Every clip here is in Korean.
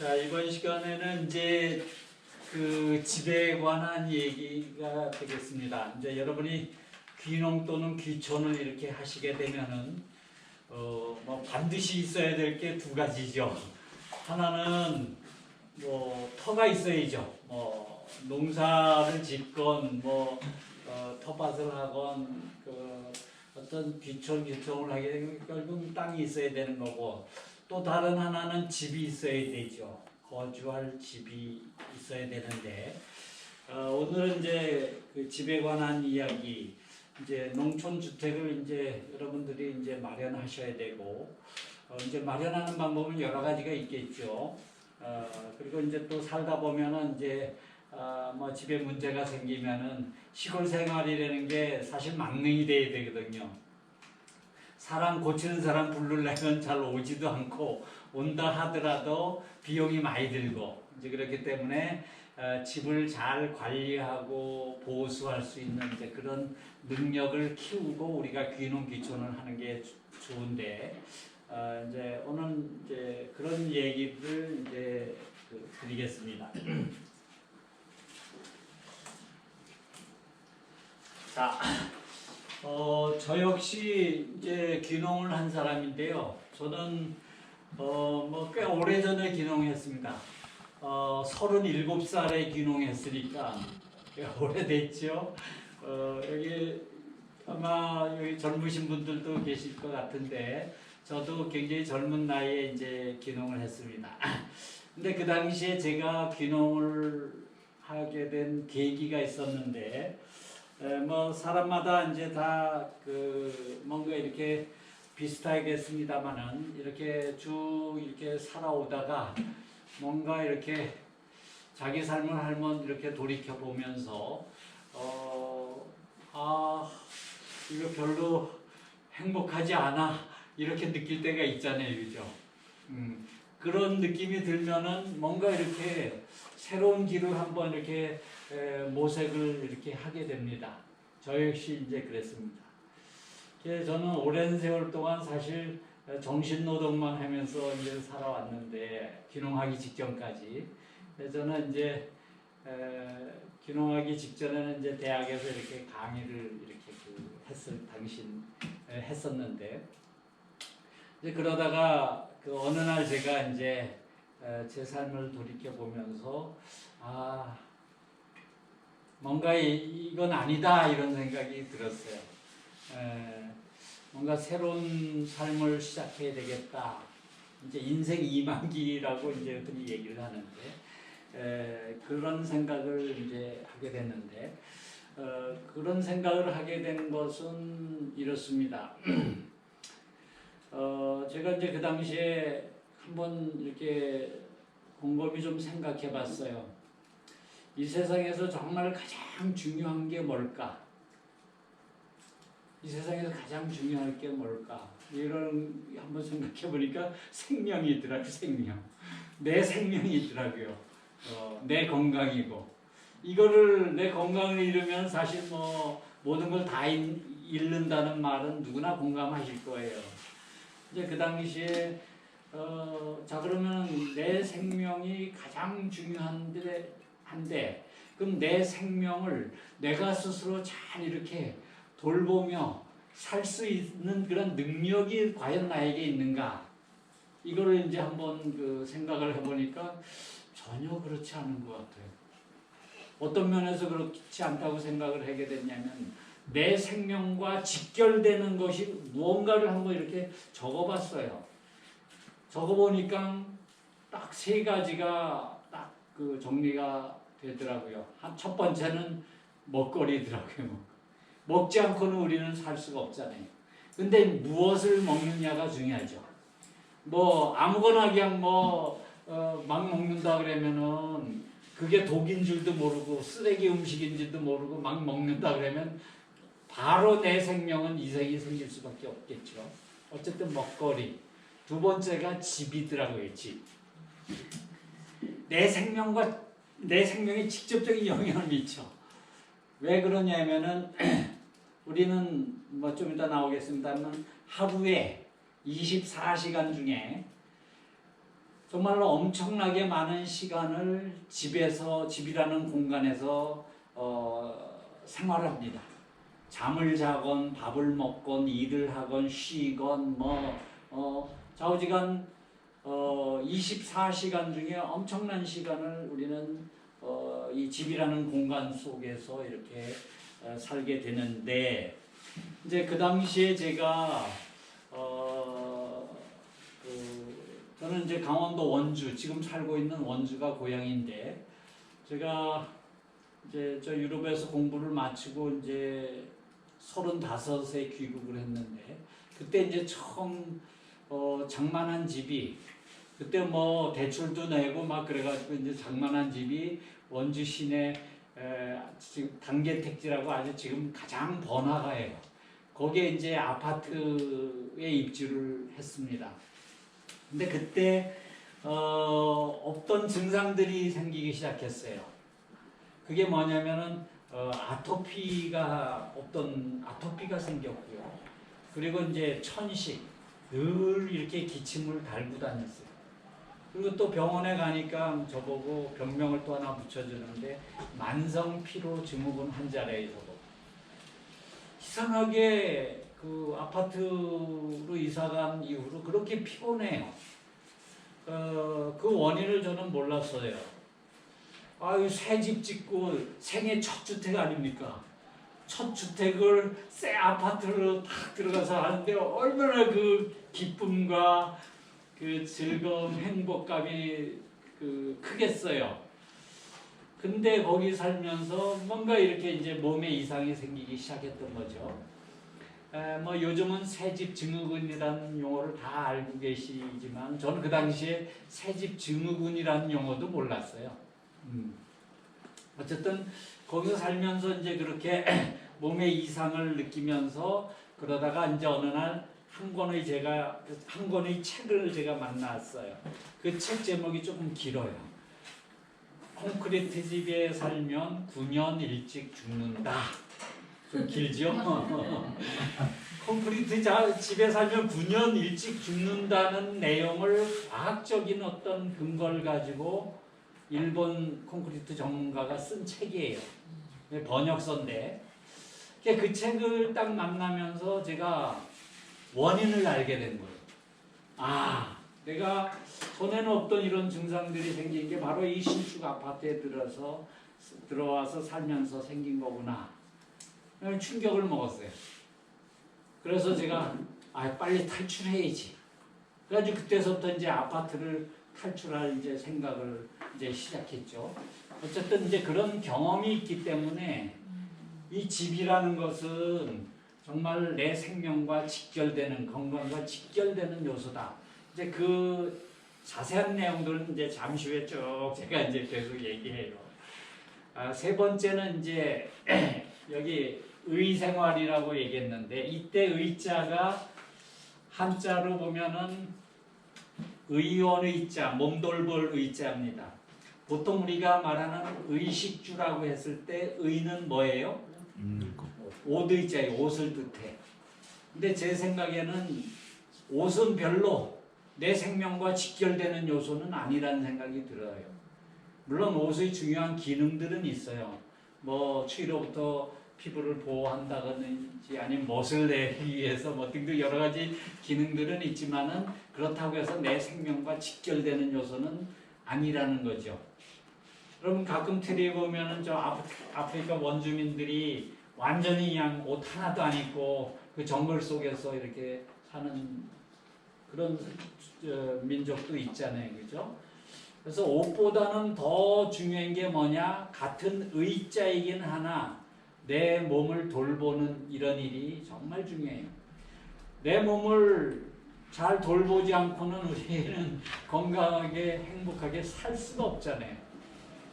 자, 이번 시간에는 이제 그 집에 관한 얘기가 되겠습니다. 이제 여러분이 귀농 또는 귀촌을 이렇게 하시게 되면은 뭐 반드시 있어야 될 게 두 가지죠. 하나는 뭐 터가 있어야죠. 뭐 농사를 짓건 뭐 텃밭을 하건 그 어떤 귀촌을 하게 되면 결국 땅이 있어야 되는 거고, 또 다른 하나는 집이 있어야 되죠. 거주할 집이 있어야 되는데, 오늘은 이제 그 집에 관한 이야기, 이제 농촌 주택을 이제 여러분들이 이제 마련하셔야 되고, 이제 마련하는 방법은 여러 가지가 있겠죠. 그리고 이제 또 살다 보면은 이제 뭐 집에 문제가 생기면은 시골 생활이라는 게 사실 망명이 돼야 되거든요. 사람 고치는 사람 부르려면 잘 오지도 않고, 온다 하더라도 비용이 많이 들고, 이제 그렇기 때문에 집을 잘 관리하고 보수할 수 있는 이제 그런 능력을 키우고 우리가 귀농 귀촌을 하는 게 좋은데, 이제 오늘 이제 그런 얘기를 이제 드리겠습니다. 자. 저 역시 이제 귀농을 한 사람인데요. 저는 뭐 꽤 오래전에 귀농했습니다. 37살에 귀농했으니까 꽤 오래됐죠. 여기 아마 여기 젊으신 분들도 계실 것 같은데, 저도 굉장히 젊은 나이에 이제 귀농을 했습니다. 근데 그 당시에 제가 귀농을 하게 된 계기가 있었는데, 뭐 사람마다 이제 다 그 뭔가 이렇게 비슷하겠습니다만은, 이렇게 쭉 이렇게 살아오다가 뭔가 이렇게 자기 삶을 한번 이렇게 돌이켜 보면서 이거 별로 행복하지 않아, 이렇게 느낄 때가 있잖아요, 그죠? 그런 느낌이 들면은 뭔가 이렇게 새로운 길을 한번 이렇게 모색을 이렇게 하게 됩니다. 저 역시 이제 그랬습니다. 저는 오랜 세월 동안 사실 정신노동만 하면서 이제 살아왔는데, 귀농하기 직전까지. 저는 이제 귀농하기 직전에는 이제 대학에서 이렇게 강의를 이렇게 했었는데, 이제 그러다가 그 어느 날 제가 이제 제 삶을 돌이켜 보면서 뭔가 이건 아니다, 이런 생각이 들었어요. 뭔가 새로운 삶을 시작해야 되겠다. 이제 인생 이만기라고 이제 흔히 얘기를 하는데, 그런 생각을 이제 하게 됐는데, 그런 생각을 하게 된 것은 이렇습니다. 제가 이제 그 당시에 한번 이렇게 곰곰이 좀 생각해 봤어요. 이 세상에서 정말 가장 중요한 게 뭘까? 이 세상에서 가장 중요한 게 뭘까? 이런 한번 생각해 보니까 생명이더라고요. 생명. 내 생명이더라고요. 내 건강이고. 이거를, 내 건강을 잃으면 사실 뭐 모든 걸 다 잃는다는 말은 누구나 공감하실 거예요. 이제 그 당시에 자, 그러면 내 생명이 가장 중요한데, 그럼 내 생명을 내가 스스로 잘 이렇게 돌보며 살 수 있는 그런 능력이 과연 나에게 있는가? 이거를 이제 한번 그 생각을 해보니까 전혀 그렇지 않은 것 같아요. 어떤 면에서 그렇지 않다고 생각을 하게 됐냐면, 내 생명과 직결되는 것이 무언가를 한번 이렇게 적어봤어요. 적어보니까 딱 세 가지가 딱 그 정리가 되더라고요. 첫 번째는 먹거리더라고요. 먹지 않고는 우리는 살 수가 없잖아요. 근데 무엇을 먹느냐가 중요하죠. 뭐 아무거나 그냥 막 먹는다 그러면은 그게 독인 줄도 모르고 쓰레기 음식인 줄도 모르고 막 먹는다 그러면 바로 내 생명은 이상이 생길 수밖에 없겠죠. 어쨌든 먹거리. 두 번째가 집이더라고요. 집. 내 생명에 직접적인 영향을 미쳐. 왜 그러냐면은 우리는 뭐 좀 이따 나오겠습니다만, 하루에 24시간 중에 정말로 엄청나게 많은 시간을 집이라는 공간에서 생활합니다. 잠을 자건 밥을 먹건 일을 하건 쉬건 좌우지간 24시간 중에 엄청난 시간을 우리는 이 집이라는 공간 속에서 이렇게 살게 되는데, 이제 그 당시에 제가 저는 이제 강원도 원주, 지금 살고 있는 원주가 고향인데, 제가 이제 저 유럽에서 공부를 마치고 이제 35세 귀국을 했는데, 그때 이제 처음 장만한 집이, 그때 뭐 대출도 내고 막 그래가지고 이제 장만한 집이 원주 시내 지금 단계택지라고 아주 지금 가장 번화가예요. 거기에 이제 아파트에 입주를 했습니다. 근데 그때 없던 증상들이 생기기 시작했어요. 그게 뭐냐면은 아토피가 생겼고요. 그리고 이제 천식, 늘 이렇게 기침을 달고 다녔어요. 그리고 또 병원에 가니까 저보고 병명을 또 하나 붙여주는데, 만성 피로 증후군 환자래요. 저보고. 이상하게 그 아파트로 이사간 이후로 그렇게 피곤해요. 그 원인을 저는 몰랐어요. 아유, 새 집 짓고 생애 첫 주택 아닙니까? 첫 주택을 새 아파트로 딱 들어가서 하는데 얼마나 그 기쁨과 그 즐거움, 행복감이 크겠어요. 근데 거기 살면서 뭔가 이렇게 이제 몸에 이상이 생기기 시작했던 거죠. 뭐 요즘은 새집 증후군이라는 용어를 다 알고 계시지만, 저는 그 당시에 새집 증후군이라는 용어도 몰랐어요. 어쨌든 거기서 살면서 이제 그렇게 몸에 이상을 느끼면서 그러다가 이제 어느 날 한 권의 책을 제가 만났어요. 그 책 제목이 조금 길어요. 콘크리트 집에 살면 9년 일찍 죽는다. 좀 길죠? 콘크리트 집에 살면 9년 일찍 죽는다는 내용을 과학적인 어떤 근거를 가지고 일본 콘크리트 전문가가 쓴 책이에요. 번역서인데, 그 책을 딱 만나면서 제가 원인을 알게 된 거예요. 아, 내가 전에는 없던 이런 증상들이 생긴 게 바로 이 신축 아파트에 들어와서 살면서 생긴 거구나. 충격을 먹었어요. 그래서 제가 빨리 탈출해야지. 그래가지고 그때서부터 이제 아파트를 탈출할 이제 생각을 이제 시작했죠. 어쨌든 이제 그런 경험이 있기 때문에 이 집이라는 것은 정말 내 생명과 직결되는, 건강과 직결되는 요소다. 이제 그 자세한 내용들은 이제 잠시 후에 쭉 제가 이제 계속 얘기해요. 세 번째는 이제 여기 의생활이라고 얘기했는데, 이때 의자가 한자로 보면은 의원의자, 몸돌볼 의자입니다. 보통 우리가 말하는 의식주라고 했을 때 의는 뭐예요? 옷의자예요. 옷을 뜻해. 근데 제 생각에는 옷은 별로 내 생명과 직결되는 요소는 아니라는 생각이 들어요. 물론 옷의 중요한 기능들은 있어요. 뭐 추위로부터 피부를 보호한다든지 아니면 멋을 내기 위해서 뭐 등등 여러 가지 기능들은 있지만은, 그렇다고 해서 내 생명과 직결되는 요소는 아니라는 거죠. 여러분 가끔 TV에 보면은 저 아프리카 원주민들이 완전히 그냥 옷 하나도 안 입고 그 정글 속에서 이렇게 사는 그런 민족도 있잖아요. 그죠? 그래서 옷보다는 더 중요한 게 뭐냐? 같은 의자이긴 하나 내 몸을 돌보는 이런 일이 정말 중요해요. 내 몸을 잘 돌보지 않고는 우리는 건강하게 행복하게 살 수가 없잖아요.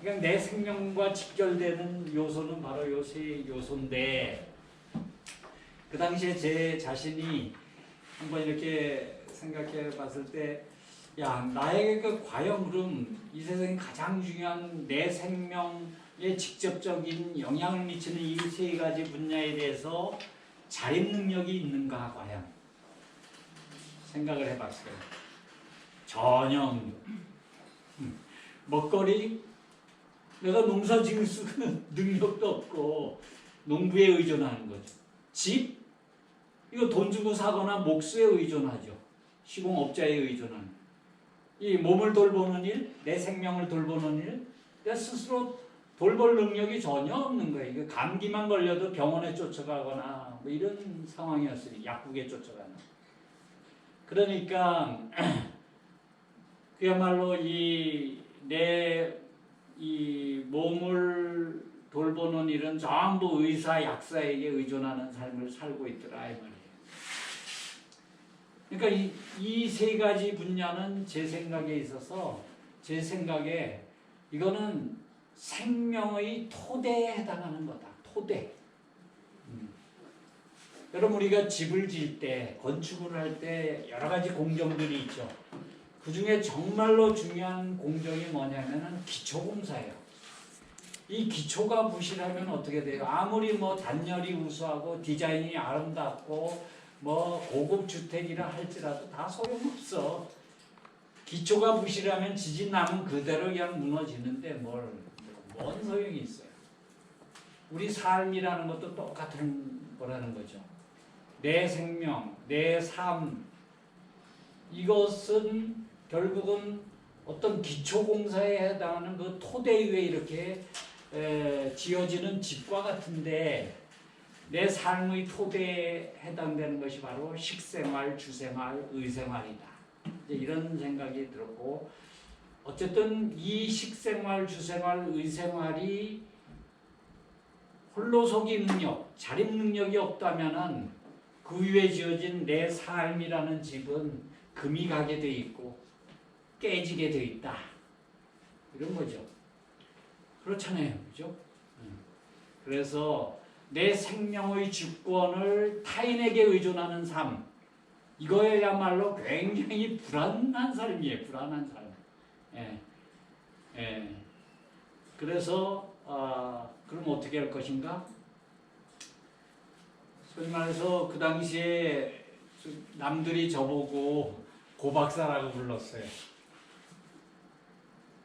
그러니까 내 생명과 직결되는 요소는 바로 요 세 요소인데, 그 당시에 제 자신이 한번 이렇게 생각해 봤을 때, 야, 나에게 과연 그럼 이 세상에 가장 중요한 내 생명에 직접적인 영향을 미치는 이 세 가지 분야에 대해서 자립 능력이 있는가 과연 생각을 해봤어요. 전혀 없는 거. 먹거리, 내가 농사 지을 수 있는 능력도 없고 농부에 의존하는 거죠. 집, 이거 돈 주고 사거나 목수에 의존하죠. 시공업자에 의존하는. 이 몸을 돌보는 일, 내 생명을 돌보는 일, 내 스스로 돌볼 능력이 전혀 없는 거예요. 이거 감기만 걸려도 병원에 쫓아가거나 뭐 이런 상황이었으니 약국에 쫓아가는. 그러니까 그야말로 내 몸을 돌보는 일은 전부 의사, 약사에게 의존하는 삶을 살고 있더라 이 말이에요. 그러니까 이 세 가지 분야는 제 생각에 있어서 제 생각에 이거는 생명의 토대에 해당하는 거다. 토대. 여러분 우리가 집을 지을 때 건축을 할 때 여러 가지 공정들이 있죠. 그 중에 정말로 중요한 공정이 뭐냐면은 기초공사예요. 이 기초가 부실하면 어떻게 돼요? 아무리 뭐 단열이 우수하고 디자인이 아름답고 뭐 고급 주택이라 할지라도 다 소용없어. 기초가 부실하면 지진 나면 그대로 그냥 무너지는데 뭔 소용이 있어요. 우리 삶이라는 것도 똑같은 거라는 거죠. 내 생명, 내 삶, 이것은 결국은 어떤 기초공사에 해당하는 그 토대 위에 이렇게 지어지는 집과 같은데 내 삶의 토대에 해당되는 것이 바로 식생활, 주생활, 의생활이다. 이런 생각이 들었고 어쨌든 이 식생활, 주생활, 의생활이 홀로서기 능력, 자립 능력이 없다면은 그 위에 지어진 내 삶이라는 집은 금이 가게 돼 있고 깨지게 돼 있다. 이런 거죠. 그렇잖아요. 그죠? 그래서 내 생명의 주권을 타인에게 의존하는 삶, 이거야말로 굉장히 불안한 삶이에요. 불안한 삶. 그래서 그럼 어떻게 할 것인가? 소위 말해서 그 당시에 남들이 저보고 고박사라고 불렀어요.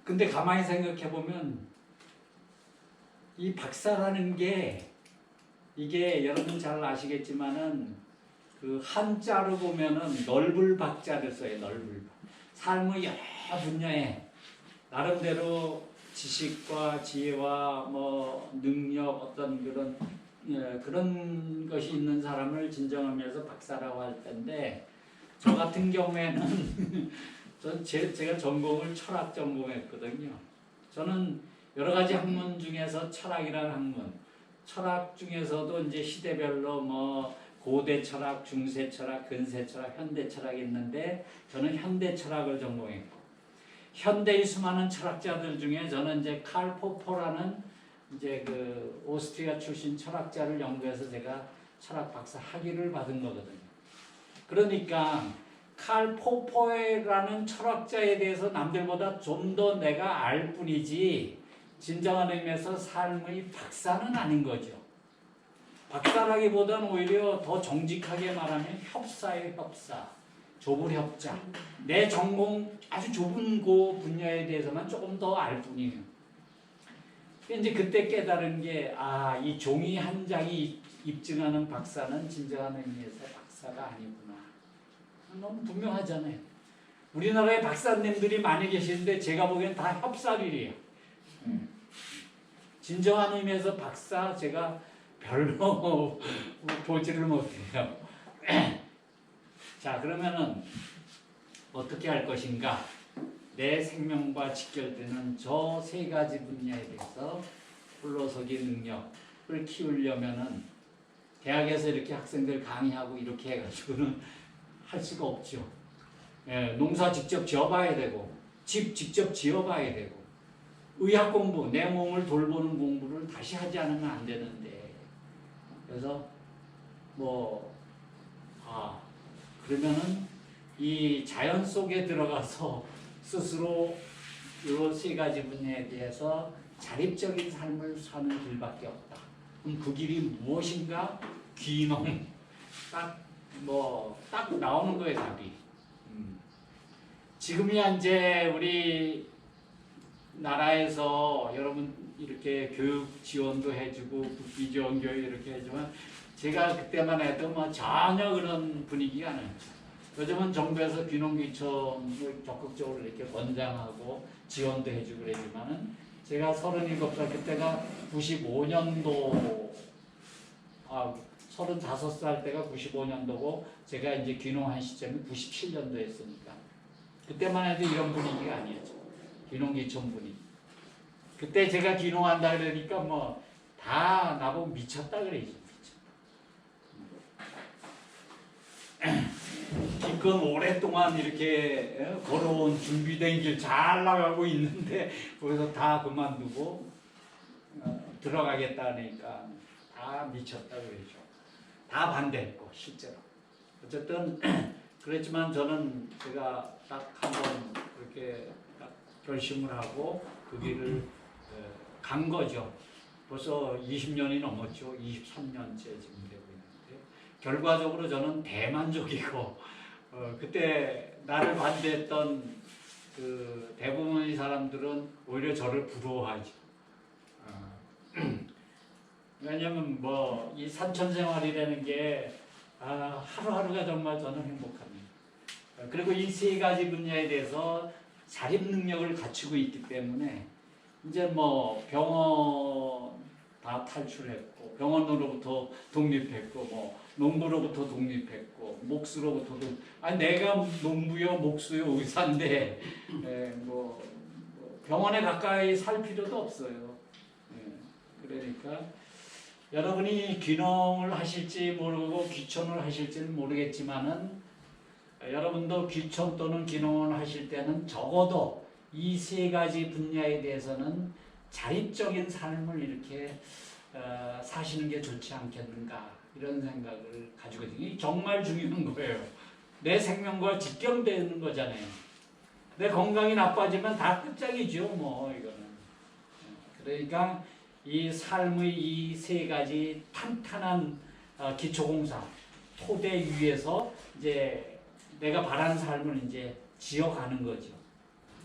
근데 가만히 생각해 보면 이 박사라는 게 이게 여러분 잘 아시겠지만은 그 한자로 보면은 넓을 박자를 써요. 넓을 박. 삶의 여러 분야에 나름대로 지식과 지혜와 뭐 능력 어떤 그런 것이 있는 사람을 진정하면서 박사라고 할 텐데 저 같은 경우에는 제가 전공을 철학 전공했거든요. 저는 여러 가지 학문 중에서 철학이라는 학문, 철학 중에서도 이제 시대별로 뭐 고대 철학, 중세 철학, 근세 철학, 현대 철학이 있는데 저는 현대 철학을 전공했고 현대의 수많은 철학자들 중에 저는 이제 칼 포퍼라는 이제 그 오스트리아 출신 철학자를 연구해서 제가 철학 박사 학위를 받은 거거든요. 그러니까 칼 포퍼라는 철학자에 대해서 남들보다 좀 더 내가 알 뿐이지 진정한 의미에서 삶의 박사는 아닌 거죠. 박사라기보다는 오히려 더 정직하게 말하면 협사예요. 협사. 좁은 협자. 내 전공 아주 좁은 그 분야에 대해서만 조금 더 알 뿐이에요. 이제 그때 깨달은 게 이 종이 한 장이 입증하는 박사는 진정한 의미에서 박사가 아니구나. 너무 분명하잖아요. 우리나라에 박사님들이 많이 계시는데 제가 보기엔 다 협사들이에요. 진정한 의미에서 박사 제가 별로 보지를 못해요. 자, 그러면은 어떻게 할 것인가? 내 생명과 직결되는 저 세 가지 분야에 대해서 홀로서기 능력을 키우려면은 대학에서 이렇게 학생들 강의하고 이렇게 해가지고는 할 수가 없죠. 농사 직접 지어봐야 되고 집 직접 지어봐야 되고 의학 공부, 내 몸을 돌보는 공부를 다시 하지 않으면 안 되는데 그래서 그러면은 이 자연 속에 들어가서 스스로 이 세 가지 분야에 대해서 자립적인 삶을 사는 길밖에 없다. 그럼 그 길이 무엇인가? 귀농. 딱 나오는 거예요, 답이. 지금이야 이제 나라에서 여러분 이렇게 교육 지원도 해주고 국비 지원 교육 이렇게 해주면 제가 그때만 해도 뭐 전혀 그런 분위기가 아니었죠. 요즘은 정부에서 귀농귀촌을 적극적으로 이렇게 권장하고 지원도 해주고 그러지만은 제가 37살 그때가 95년도 35살 때가 95년도고 제가 이제 귀농한 시점이 97년도였으니까 그때만 해도 이런 분위기가 아니었죠. 귀농귀촌 분위기. 그때 제가 귀농한다 그러니까 뭐 다 나보고 미쳤다 그러죠. 기껏 오랫동안 이렇게 걸어온 준비된 길 잘 나가고 있는데 거기서 다 그만두고 들어가겠다 하니까 다 미쳤다 그러죠. 다 반대했고 실제로. 어쨌든 그랬지만 저는 제가 딱 한번 그렇게 딱 결심을 하고 그 길을 간 거죠. 벌써 20년이 넘었죠. 23년째 지금 되고 있는데 결과적으로 저는 대만족이고 그때 나를 반대했던 그 대부분의 사람들은 오히려 저를 부러워하죠. 왜냐하면 뭐 이 산천 생활이라는 게 하루하루가 정말 저는 행복합니다. 그리고 이 세 가지 분야에 대해서 자립 능력을 갖추고 있기 때문에 이제 뭐 병원 다 탈출했고 병원으로부터 독립했고 뭐 농부로부터 독립했고 목수로부터 내가 농부요 목수요 의사인데 뭐 병원에 가까이 살 필요도 없어요. 그러니까 여러분이 귀농을 하실지 모르고 귀촌을 하실지는 모르겠지만은 여러분도 귀촌 또는 귀농을 하실 때는 적어도 이 세 가지 분야에 대해서는 자립적인 삶을 이렇게 사시는 게 좋지 않겠는가 이런 생각을 가지고 있어요. 이게 정말 중요한 거예요. 내 생명과 직결되는 거잖아요. 내 건강이 나빠지면 다 끝장이죠. 뭐 이거는. 그러니까 이 삶의 이 세 가지 탄탄한 기초공사 토대 위에서 이제 내가 바라는 삶을 이제 지어가는 거죠.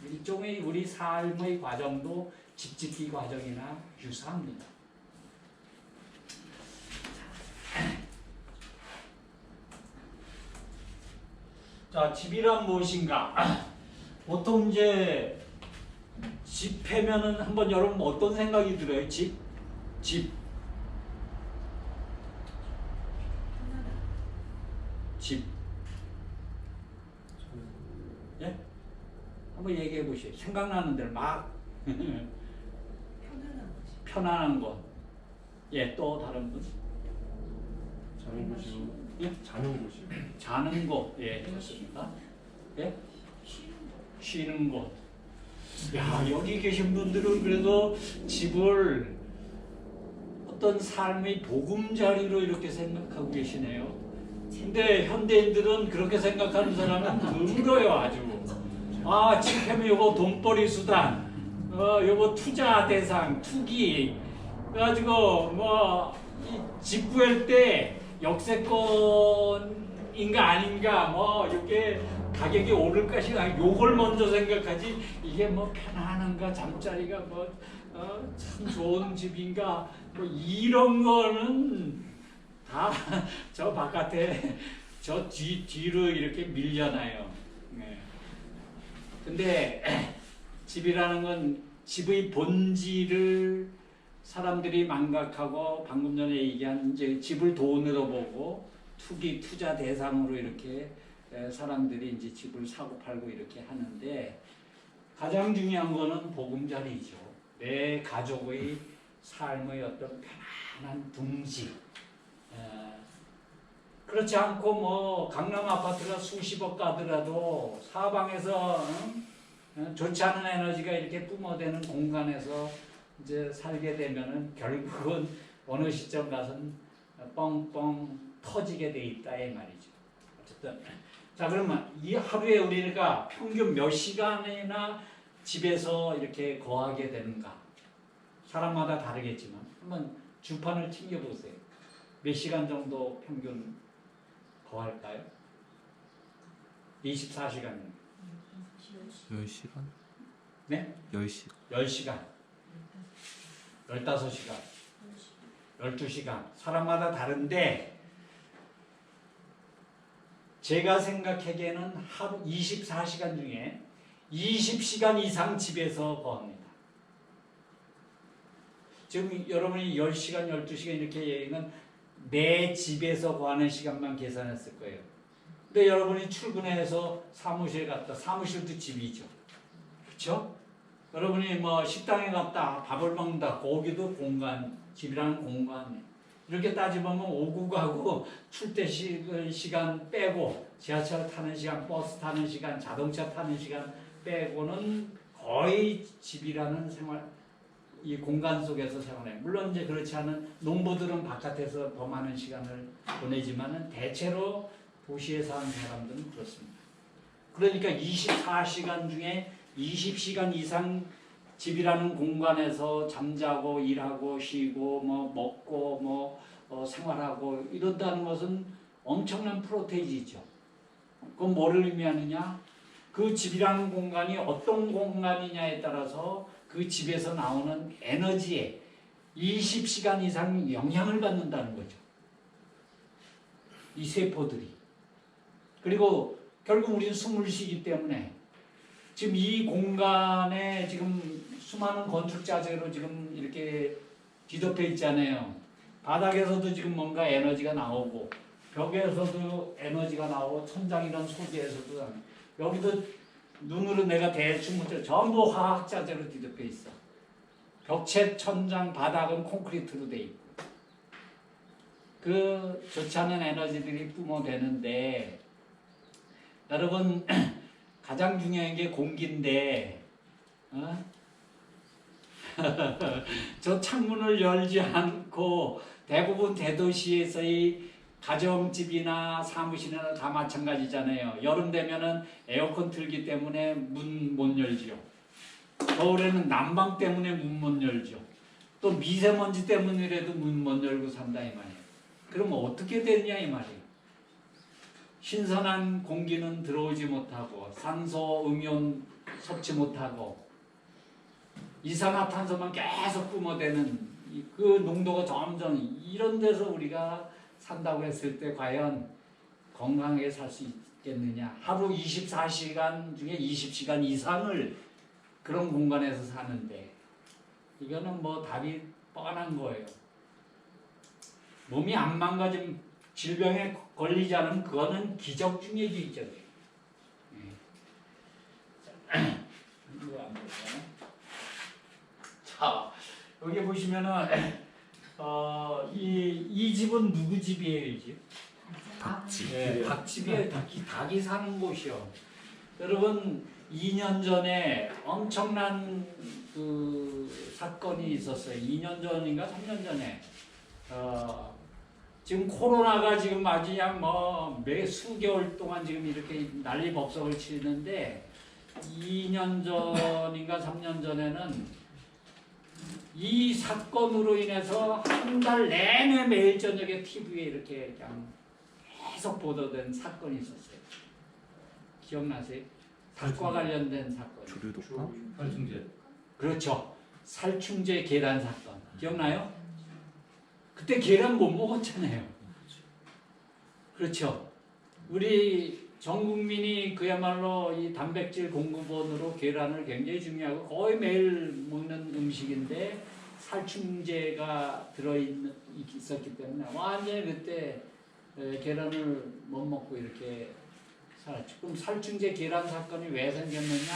일종의 우리 삶의 과정도 집짓기 과정이나 유사합니다. 자, 집이란 무엇인가? 보통 이제 집 해면은 한번 여러분 어떤 생각이 들어요? 집? 집. 집. 예? 한번 얘기해 보시죠. 생각나는 대로 막. 편안한 것. 예, 또 다른 분? 자는 곳이요. 예? 자는 곳이요. 자는 곳. 예, 좋습니다. 예? 쉬는 곳. 야, 여기 계신 분들은 그래도 집을 어떤 삶의 보금자리로 이렇게 생각하고 계시네요. 근데 현대인들은 그렇게 생각하는 사람은 드물어요, 아주. 집 하면 요거 돈벌이 수단, 요거 투자 대상, 투기. 그래가지고 집 구할 때 역세권인가 아닌가, 요게 가격이 오를 것이나 요걸 먼저 생각하지 이게 편안한가 잠자리가 참 좋은 집인가 이런 거는 다 저 바깥에 저 뒤로 이렇게 밀려나요. 네. 근데 집이라는 건 집의 본질을 사람들이 망각하고 방금 전에 얘기한 이제 집을 돈으로 보고 투자 대상으로 이렇게 사람들이 이제 집을 사고 팔고 이렇게 하는데 가장 중요한 거는 보금자리죠. 내 가족의 삶의 어떤 편안한 둥지. 그렇지 않고 강남 아파트가 수십억 가더라도 사방에서 좋지 않은 에너지가 이렇게 뿜어대는 공간에서 이제 살게 되면은 결국은 어느 시점 가서는 뻥뻥 터지게 돼 있다 이 말이죠. 어쨌든 자, 그러면 이 하루에 우리가 평균 몇 시간이나 집에서 이렇게 거하게 되는가? 사람마다 다르겠지만 한번 주판을 챙겨보세요. 몇 시간 정도 평균 거할까요? 24시간. 10시간? 네? 10시. 10시간, 15시간, 12시간. 사람마다 다른데 제가 생각하기에는 하루 24시간 중에 20시간 이상 집에서 거합니다. 지금 여러분이 10시간, 12시간 이렇게 얘기는 내 집에서 거하는 시간만 계산했을 거예요. 근데 여러분이 출근해서 사무실 갔다, 사무실도 집이죠. 그렇죠? 여러분이 뭐 식당에 갔다 밥을 먹는다, 거기도 공간, 집이라는 공간. 이렇게 따지면 오고 가고 출퇴 시간 빼고 지하철 타는 시간, 버스 타는 시간, 자동차 타는 시간 빼고는 거의 집이라는 생활, 이 공간 속에서 생활해. 물론 이제 그렇지 않은 농부들은 바깥에서 더 많은 시간을 보내지만은 대체로 도시에 사는 사람들은 그렇습니다. 그러니까 24시간 중에 20시간 이상 집이라는 공간에서 잠자고 일하고 쉬고 뭐 먹고 생활하고 이런다는 것은 엄청난 프로테이지죠. 그건 뭐를 의미하느냐? 그 집이라는 공간이 어떤 공간이냐에 따라서 그 집에서 나오는 에너지에 20시간 이상 영향을 받는다는 거죠. 이 세포들이. 그리고 결국 우리는 숨을 쉬기 때문에 지금 이 공간에 지금 수많은 건축 자재로 지금 이렇게 뒤덮여 있잖아요. 바닥에서도 지금 뭔가 에너지가 나오고 벽에서도 에너지가 나오고 천장 이런 소재에서도 여기도 눈으로 내가 대충 전부 화학 자재로 뒤덮여 있어. 벽체, 천장, 바닥은 콘크리트로 돼 있고 그 좋지 않은 에너지들이 뿜어대는데 여러분 가장 중요한 게 공기인데 저 창문을 열지 않고 대부분 대도시에서의 가정집이나 사무실이나 다 마찬가지잖아요. 여름 되면은 에어컨 틀기 때문에 문 못 열죠. 겨울에는 난방 때문에 문 못 열죠. 또 미세먼지 때문이라도 문 못 열고 산다 이 말이에요. 그러면 어떻게 되느냐 이 말이에요. 신선한 공기는 들어오지 못하고 산소, 음이온 섭취 못하고 이산화탄소만 계속 뿜어대는 그 농도가 점점 이런 데서 우리가 산다고 했을 때 과연 건강하게 살 수 있겠느냐. 하루 24시간 중에 20시간 이상을 그런 공간에서 사는데 이거는 뭐 답이 뻔한 거예요. 몸이 안 망가지면 질병에 걸리지 않으면 그거는 기적 중의 기적이에요. 이거 안 볼까요? 자, 여기 보시면은 이 집은 누구 집이에요, 이 집? 닭집. 네, 닭집이에요. 닭이 사는 곳이요. 여러분 2년 전에 엄청난 그 사건이 있었어요. 2년 전인가 3년 전에 지금 코로나가 지금 아주 그냥 매 수개월 동안 지금 이렇게 난리법석을 치는데 2년 전인가 3년 전에는 이 사건으로 인해서 한 달 내내 매일 저녁에 TV에 이렇게 그냥 계속 보도된 사건이 있었어요. 기억나세요? 닭과 관련된 사건. 주류독감? 살충제. 그렇죠. 살충제 계란 사건. 기억나요? 그때 계란 못 먹었잖아요. 그렇죠. 우리 전 국민이 그야말로 이 단백질 공급원으로 계란을 굉장히 중요하고 거의 매일 먹는 음식인데 살충제가 있었기 때문에 완전히 그때 계란을 못 먹고 이렇게 살았죠. 그럼 살충제 계란 사건이 왜 생겼느냐?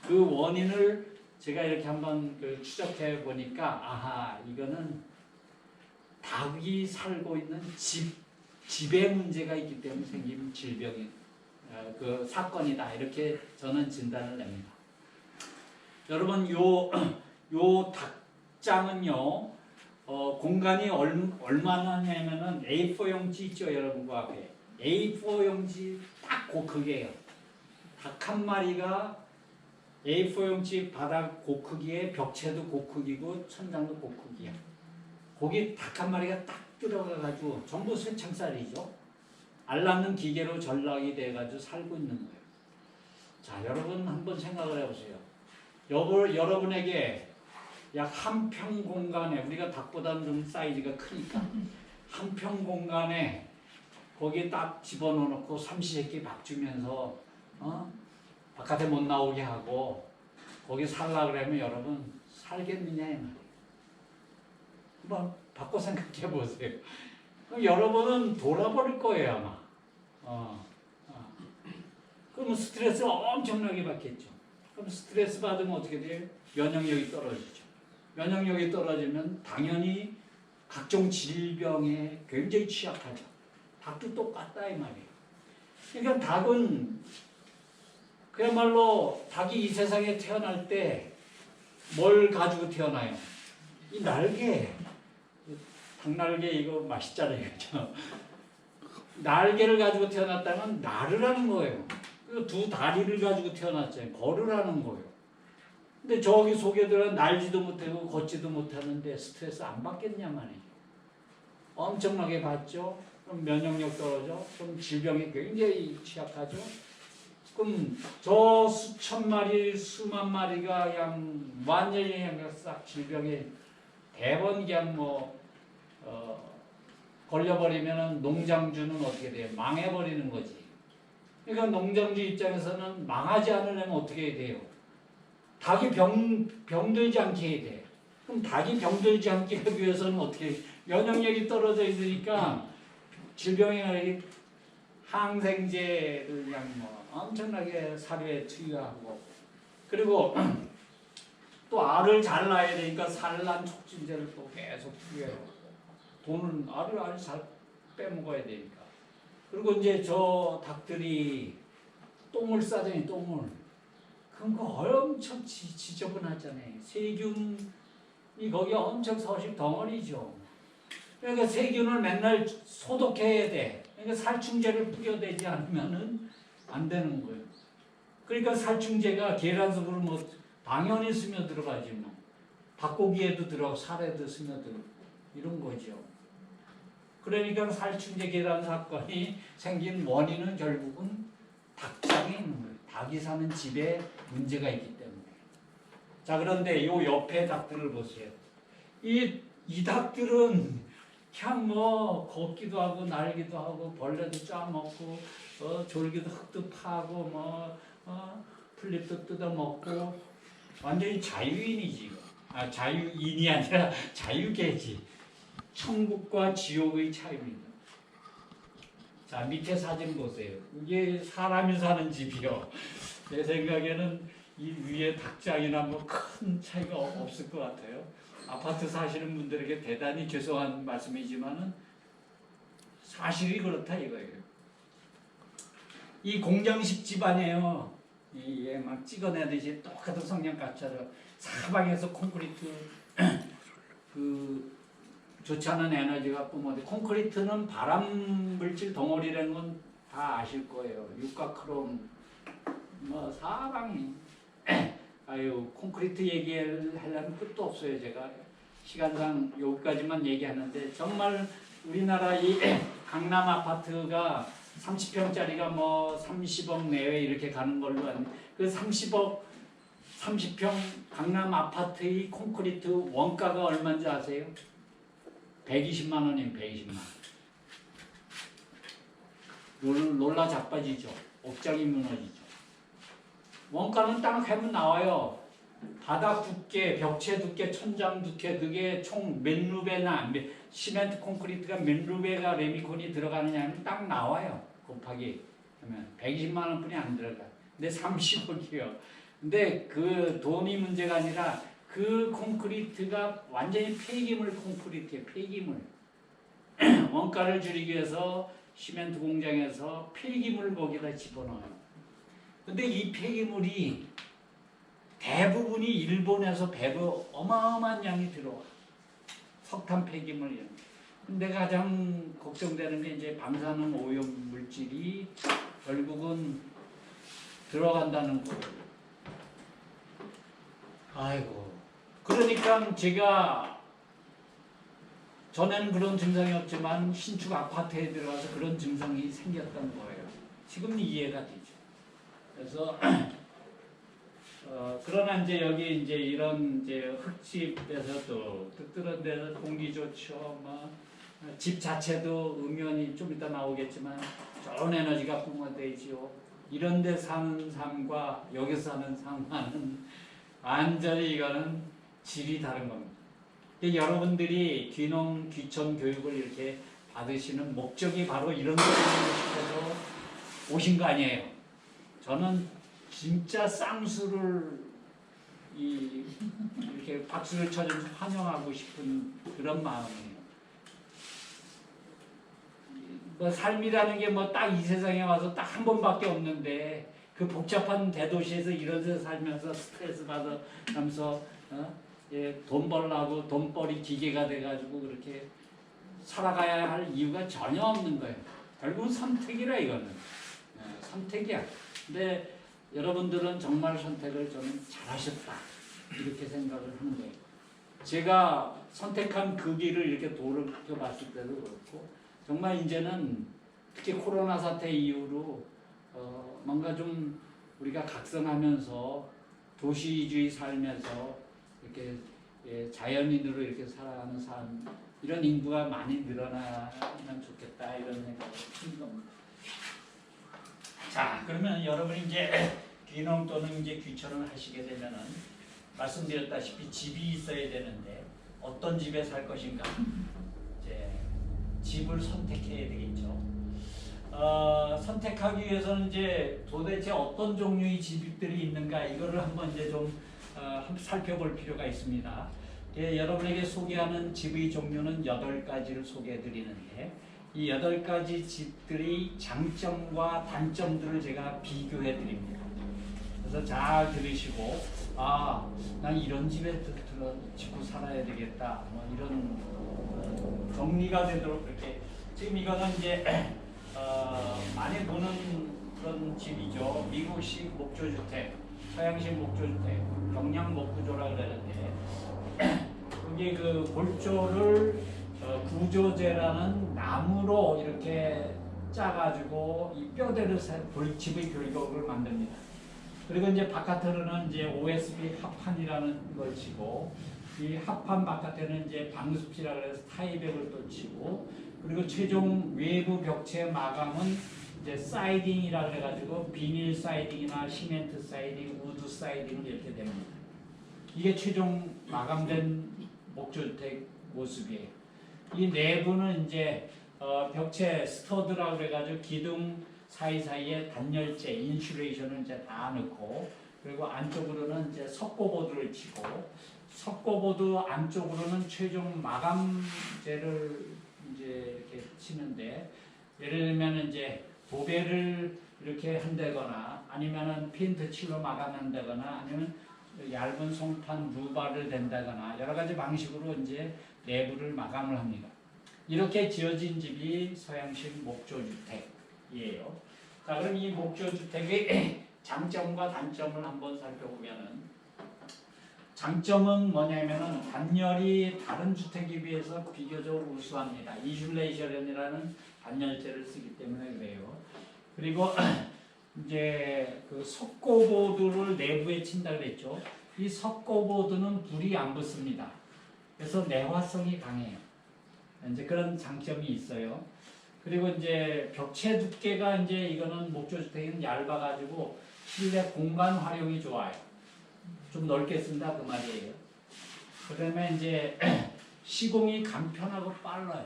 그 원인을 제가 이렇게 한번 추적해 보니까 아하 이거는 닭이 살고 있는 집에 문제가 있기 때문에 생긴 질병이 그 사건이다 이렇게 저는 진단을 냅니다. 여러분 요 닭장은요 공간이 얼마나냐면은 A4 용지 있죠 여러분 그 앞에 A4 용지 딱 그 크기예요. 닭 한 마리가 A4 용지 바닥 그 크기에 벽체도 그 크기고 천장도 그 크기야. 거기 닭 한 마리가 딱 들어가가지고 전부 쇠창살이죠. 알 낳는 기계로 전락이 돼가지고 살고 있는 거예요. 자, 여러분 한번 생각을 해보세요. 여러분에게 약 한 평 공간에, 우리가 닭보다는 좀 사이즈가 크니까 한 평 공간에 거기에 딱 집어넣고 삼시세끼 밥 주면서 바깥에 못 나오게 하고 거기 살라 그러면 여러분 살겠느냐 이 말이에요. 한번 바꿔 생각해 보세요. 그럼 여러분은 돌아버릴 거예요 아마. 그러면 스트레스를 엄청나게 받겠죠. 그럼 스트레스 받으면 어떻게 돼요? 면역력이 떨어지죠. 면역력이 떨어지면 당연히 각종 질병에 굉장히 취약하죠. 닭도 똑같다 이 말이에요. 그러니까 닭은 그야말로 닭이 이 세상에 태어날 때 뭘 가지고 태어나요? 이 날개. 닭날개 이거 맛있잖아요. 그죠? 날개를 가지고 태어났다면 날을 하는 거예요. 그리고 두 다리를 가지고 태어났잖아요. 걸을 하는 거예요. 근데 저기 속에들은 날지도 못하고 걷지도 못하는데 스트레스 안 받겠냐 말이죠. 엄청나게 받죠. 그럼 면역력 떨어져. 그럼 질병에 굉장히 취약하죠. 그럼 저 수천 마리, 수만 마리가 그냥 완전히 그냥 싹 질병에 대번 그냥 걸려버리면은 농장주는 어떻게 돼요? 망해버리는 거지. 그러니까 농장주 입장에서는 망하지 않으려면 어떻게 해야 돼요? 닭이 병들지 않게 해야 돼. 그럼 닭이 병들지 않게 하기 위해서는 어떻게 면역력이 떨어져 있으니까 질병에 항생제를 그냥 엄청나게 사료에 투여하고 그리고 또 알을 잘 낳아야 되니까 산란 촉진제를 또 계속 투여해요. 돈은 알을 잘 빼먹어야 되니까. 그리고 이제 저 닭들이 똥을 싸더니 똥을 그럼 그 엄청 지저분하잖아요. 세균이 거기 엄청 서식 덩어리죠. 그러니까 세균을 맨날 소독해야 돼. 그러니까 살충제를 뿌려대지 않으면은 안 되는 거예요. 그러니까 살충제가 계란 속으로 당연히 스며들어가지 뭐. 닭고기에도 들어가고 살에도 스며들고 이런 거죠. 그러니까 살충제 계란 사건이 생긴 원인은 결국은 닭장에 있는 거예요. 닭이 사는 집에 문제가 있기 때문에. 자, 그런데 요 옆에 닭들을 보세요. 이 닭들은 그냥 걷기도 하고 날기도 하고 벌레도 쪼아먹고 졸기도 흙도 파고 풀잎도 뜯어먹고 완전히 자유인이지. 자유인이 아니라 자유계지. 천국과 지옥의 차이입니다. 자, 밑에 사진 보세요. 이게 사람이 사는 집이요. 내 생각에는 이 위에 닭장이나 큰 차이가 없을 것 같아요. 아파트 사시는 분들에게 대단히 죄송한 말씀이지만은 사실이 그렇다 이거예요. 이 공장식 집안이에요. 이게 막 찍어내듯이 똑같은 성냥갑처럼 사방에서 콘크리트 좋지 않은 에너지가 뿜어대. 콘크리트는 발암 물질 덩어리라는 건 다 아실 거예요. 육각크롬 사방이 콘크리트 얘기하려면 끝도 없어요. 제가 시간상 여기까지만 얘기하는데 정말 우리나라 이 강남 아파트가 30평짜리가 30억 내외 이렇게 가는 걸로 아는데 그 30평 강남 아파트의 콘크리트 원가가 얼마인지 아세요? 120만 원이에요. 120만 원. 놀라 자빠지죠. 옥장이 무너지죠. 원가는 딱 하면 나와요. 바닥 두께, 벽체 두께, 천장 두께 그게 총 몇 루베나 시멘트 콘크리트가 몇 루베가 레미콘이 들어가느냐 하면 딱 나와요. 곱하기 하면 120만 원뿐이 안 들어가. 근데 30억이요. 근데 그 돈이 문제가 아니라 그 콘크리트가 완전히 폐기물 콘크리트예요. 폐기물. 원가를 줄이기 위해서 시멘트 공장에서 폐기물을 거기다 집어넣어요. 근데 이 폐기물이 대부분이 일본에서 배로 어마어마한 양이 들어와. 석탄 폐기물이요. 근데 가장 걱정되는 게 이제 방사능 오염 물질이 결국은 들어간다는 거예요. 아이고. 그러니까 제가 전에는 그런 증상이 없지만 신축 아파트에 들어가서 그런 증상이 생겼던 거예요. 지금 이해가 되죠. 그래서 그러나 이제 여기 이제 이런 이제 흙집에서도 뜨뜻한 데서 공기 좋죠. 뭐 집 자체도 음연이 좀 이따 나오겠지만 좋은 에너지가 뿜어대지요. 이런 데 사는 삶과 여기서 사는 삶과는 완전히 이거는 질이 다른 겁니다. 여러분들이 귀농, 귀촌 교육을 이렇게 받으시는 목적이 바로 이런 걸 싶어서 오신 거 아니에요. 저는 진짜 쌍수를 이렇게 박수를 쳐주면서 환영하고 싶은 그런 마음이에요. 뭐 삶이라는 게 뭐 딱 이 세상에 와서 딱 한 번밖에 없는데 그 복잡한 대도시에서 이런 데 살면서 스트레스 받으면서 돈 벌라고 돈벌이 기계가 돼가지고 그렇게 살아가야 할 이유가 전혀 없는 거예요. 결국은 선택이라 이거는. 선택이야. 근데 여러분들은 정말 선택을 저는 잘하셨다. 이렇게 생각을 하는 거예요. 제가 선택한 그 길을 이렇게 돌이켜봤을 때도 그렇고 정말 이제는 특히 코로나 사태 이후로 뭔가 좀 우리가 각성하면서 도시주의 살면서 이렇게 자연인으로 이렇게 살아가는 삶 이런 인구가 많이 늘어나면 좋겠다 이런 생각을 하는 겁니다. 자, 그러면 여러분이 이제 귀농 또는 이제 귀촌을 하시게 되면은 말씀드렸다시피 집이 있어야 되는데 어떤 집에 살 것인가 이제 집을 선택해야 되겠죠. 선택하기 위해서는 이제 도대체 어떤 종류의 집들이 있는가 이거를 한번 이제 좀 한번 살펴볼 필요가 있습니다. 여러분에게 소개하는 집의 종류는 8가지를 소개해 드리는데 이 8가지 집들의 장점과 단점들을 제가 비교해 드립니다. 그래서 잘 들으시고 난 이런 집에 짓고 살아야 되겠다 뭐 이런 정리가 되도록 그렇게 지금 이거는 이제 많이 보는 그런 집이죠. 미국식 목조주택, 서양식 목조주택, 경량 목구조라 그러는데 여기 그 골조를 구조재라는 나무로 이렇게 짜가지고 이 뼈대를 집의 결격을 만듭니다. 그리고 이제 바깥으로는 이제 OSB 합판이라는 걸 치고 이 합판 바깥에는 이제 방수피라 그래서 타이백을 또 치고 그리고 최종 외부 벽체 마감은 이제 사이딩이라 그래가지고 비닐 사이딩이나 시멘트 사이딩, 우드 사이딩 이렇게 됩니다. 이게 최종 마감된 목조주택 모습이에요. 이 내부는 이제 벽체 스터드라고 그래가지고 기둥 사이사이에 단열재, 인슐레이션을 이제 다 넣고 그리고 안쪽으로는 이제 석고보드를 치고 석고보드 안쪽으로는 최종 마감재를 이제 이렇게 치는데 예를 들면 이제 도배를 이렇게 한다거나 아니면은 페인트 칠로 마감한다거나 아니면 얇은 송판 루바를 댄다거나 여러 가지 방식으로 이제 내부를 마감을 합니다. 이렇게 지어진 집이 서양식 목조주택이에요. 자, 그럼 이 목조주택의 장점과 단점을 한번 살펴보면은 장점은 뭐냐면은 단열이 다른 주택에 비해서 비교적 우수합니다. 이슐레이션이라는 단열재를 쓰기 때문에 그래요. 그리고 이제 그 석고보드를 내부에 친다 그랬죠. 이 석고보드는 불이 안 붙습니다. 그래서 내화성이 강해요. 이제 그런 장점이 있어요. 그리고 이제 벽체 두께가 이제 이거는 목조주택은 얇아가지고 실내 공간 활용이 좋아요. 좀 넓게 쓴다 그 말이에요. 그다음에 이제 시공이 간편하고 빨라요.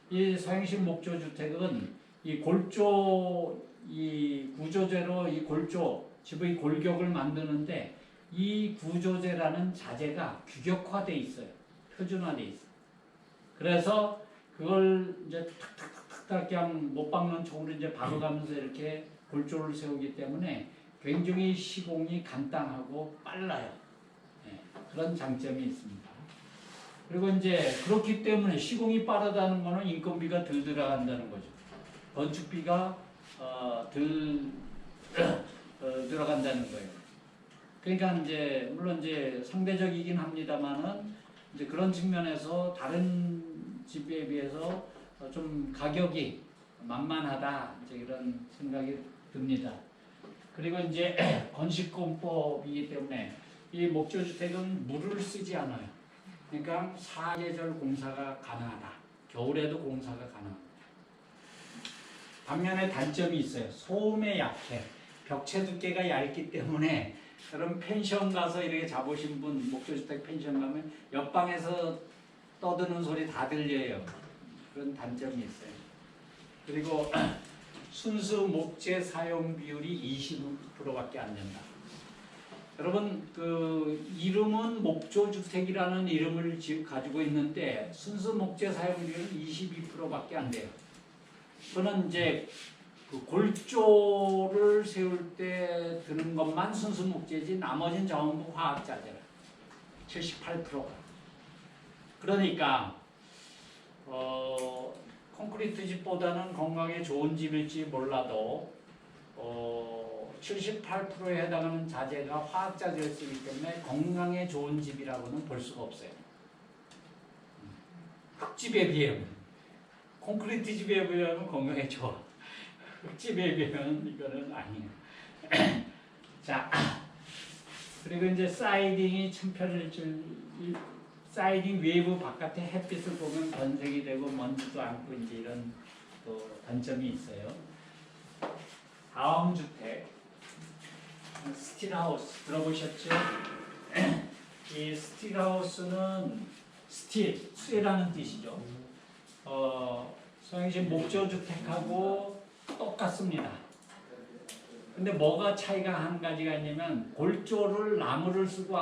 이 서양식 목조주택은 이 골조 이 구조재로 이 골조 집의 골격을 만드는데 이 구조재라는 자재가 규격화돼 있어요. 표준화돼 있어요. 그래서 그걸 이제 탁탁탁탁 그냥 못 박는 쪽으로 이제 박아가면서 이렇게 골조를 세우기 때문에 굉장히 시공이 간단하고 빨라요. 네, 그런 장점이 있습니다. 그리고 이제 그렇기 때문에 시공이 빠르다는 거는 인건비가 덜 들어간다는 거죠. 건축비가 덜 들어간다는 거예요. 그러니까 이제 물론 이제 상대적이긴 합니다만은 이제 그런 측면에서 다른 집에 비해서 좀 가격이 만만하다 이제 이런 생각이 듭니다. 그리고 이제 건식공법이기 때문에 이 목조주택은 물을 쓰지 않아요. 그러니까 사계절 공사가 가능하다. 겨울에도 공사가 가능합니다. 반면에 단점이 있어요. 소음에 약해. 벽체 두께가 얇기 때문에 여러분 펜션 가서 이렇게 자보신 분 목조주택 펜션 가면 옆방에서 떠드는 소리 다 들려요. 그런 단점이 있어요. 그리고 순수 목재 사용 비율이 20%밖에 안 된다. 여러분 그 이름은 목조주택이라는 이름을 가지고 있는데 순수 목재 사용 비율은 22%밖에 안 돼요. 그거는 이제 그 골조를 세울 때 드는 것만 순수 목재지 나머지는 전부 화학자재라. 78%가. 그러니까 콘크리트 집보다는 건강에 좋은 집일지 몰라도 78%에 해당하는 자재가 화학자재를 쓰기 때문에 건강에 좋은 집이라고는 볼 수가 없어요. 흙집에 비하면 콘크리트 집에 비하면 건강에 좋아. 흙집에 비하면 이거는 아니에요. 자, 그리고 이제 사이딩이 천편을 사이딩 외부 바깥에 햇빛을 보면 변색이 되고 먼지도 안고 이제 이런 또 단점이 있어요. 다음 주택 스틸하우스 들어보셨죠? 이 스틸하우스는 스틸, 쇠라는 뜻이죠. 소형식 목조주택하고 똑같습니다. 근데 뭐가 차이가 한 가지가 있냐면 골조를 나무를 쓰고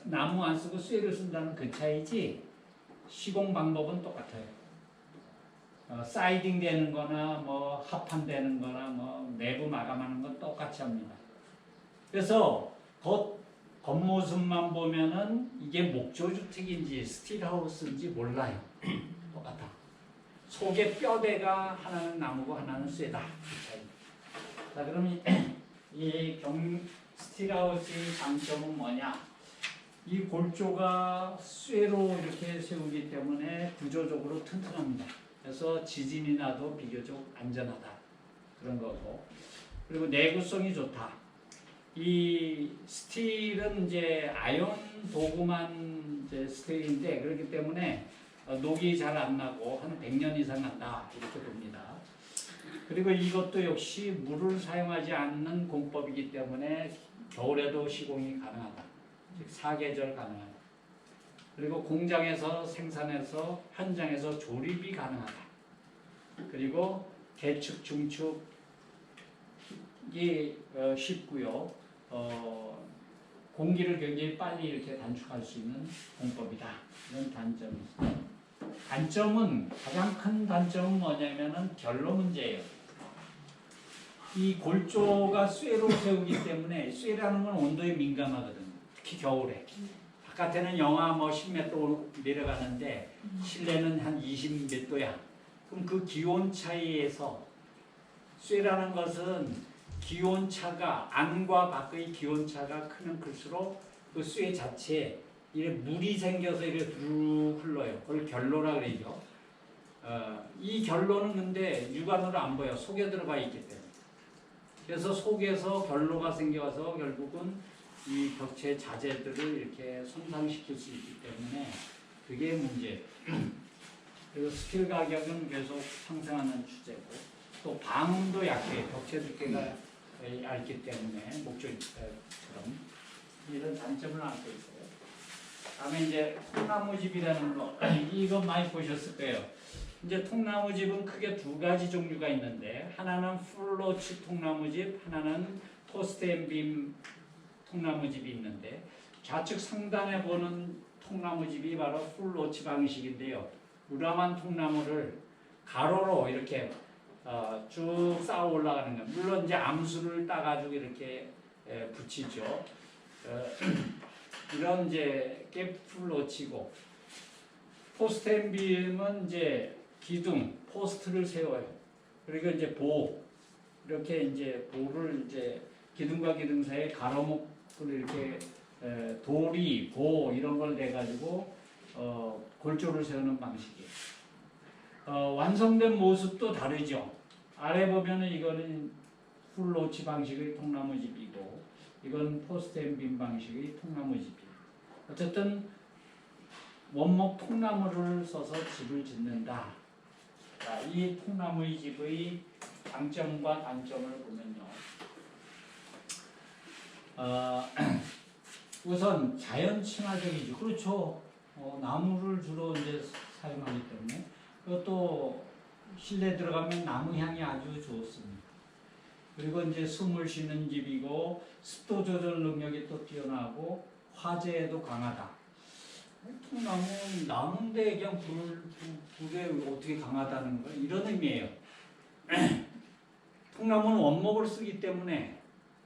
나무 안 쓰고 쇠를 쓴다는 그 차이지 시공 방법은 똑같아요. 사이딩 되는 거나 뭐 합판 되는 거나 뭐 내부 마감하는 건 똑같이 합니다. 그래서 겉모습만 보면은 이게 목조주택인지 스틸하우스인지 몰라요. 똑같아. 속에 뼈대가 하나는 나무고 하나는 쇠다. 그 차이. 자, 그럼 이 스틸하우스의 장점은 뭐냐? 이 골조가 쇠로 이렇게 세우기 때문에 구조적으로 튼튼합니다. 그래서 지진이 나도 비교적 안전하다. 그런 거고. 그리고 내구성이 좋다. 이 스틸은 이제 아연 도구만 이제 스틸인데 그렇기 때문에 녹이 잘 안 나고 한 100년 이상 간다. 이렇게 봅니다. 그리고 이것도 역시 물을 사용하지 않는 공법이기 때문에 겨울에도 시공이 가능하다. 즉 사계절 가능하다. 그리고 공장에서 생산해서 현장에서 조립이 가능하다. 그리고 개축, 중축이 쉽고요. 공기를 굉장히 빨리 이렇게 단축할 수 있는 공법이다. 이런 단점이 있습니다. 단점은 가장 큰 단점은 뭐냐면은 결로 문제예요. 이 골조가 쇠로 세우기 때문에 쇠라는 건 온도에 민감하거든요. 특히 겨울에. 바깥에는 영하 뭐 10몇 도 내려가는데 실내는 한 20 몇 도야. 그럼 그 기온 차이에서 쇠라는 것은 기온 차가 안과 밖의 기온 차가 크면 클수록 그 쇠 자체에 이렇게 물이 생겨서 이렇게 두루 흘러요. 그걸 결로라 그러죠. 이 결로는 근데 육안으로 안 보여. 속에 들어가 있기 때문에. 그래서 속에서 결로가 생겨서 결국은 이 벽체 자재들을 이렇게 손상시킬 수 있기 때문에 그게 문제예요. 그리고 스틸 가격은 계속 상승하는 추세고 또 방음도 약해요. 벽체 두께가 얇기 때문에 목조처럼 이런 단점을 안고 있어요. 다음에 이제 통나무집이라는 거 이거 많이 보셨을 거예요. 이제 통나무집은 크게 두 가지 종류가 있는데 하나는 풀로치 통나무집, 하나는 포스트 앤 빔 통나무집이 있는데 좌측 상단에 보는 통나무집이 바로 풀로치 방식인데요. 우람한 통나무를 가로로 이렇게 쭉 쌓아 올라가는 거예요. 물론 이제 암수를 따가지고 이렇게 붙이죠. 이런 이제 깨풀로치고 포스트 앤 빔은 이제 기둥, 포스트를 세워요. 그리고 이제 보 이렇게 이제 보를 이제 기둥과 기둥 사이에 가로목을 이렇게 돌이, 보 이런 걸 내 가지고 골조를 세우는 방식이에요. 완성된 모습도 다르죠. 아래 보면은 이거는 풀로치 방식의 통나무집이고 이건 포스트 엠빈 방식의 통나무집이에요. 어쨌든 원목 통나무를 써서 집을 짓는다. 자, 이 통나무의 집의 장점과 단점을 보면요. 우선 자연 친화적이죠. 그렇죠. 나무를 주로 이제 사용하기 때문에 그것도 실내 들어가면 나무 향이 아주 좋습니다. 그리고 이제 숨을 쉬는 집이고 습도 조절 능력이 또 뛰어나고 화재에도 강하다. 통나무는 나무인데 그냥 불에 어떻게 강하다는 거 이런 의미예요. 통나무는 원목을 쓰기 때문에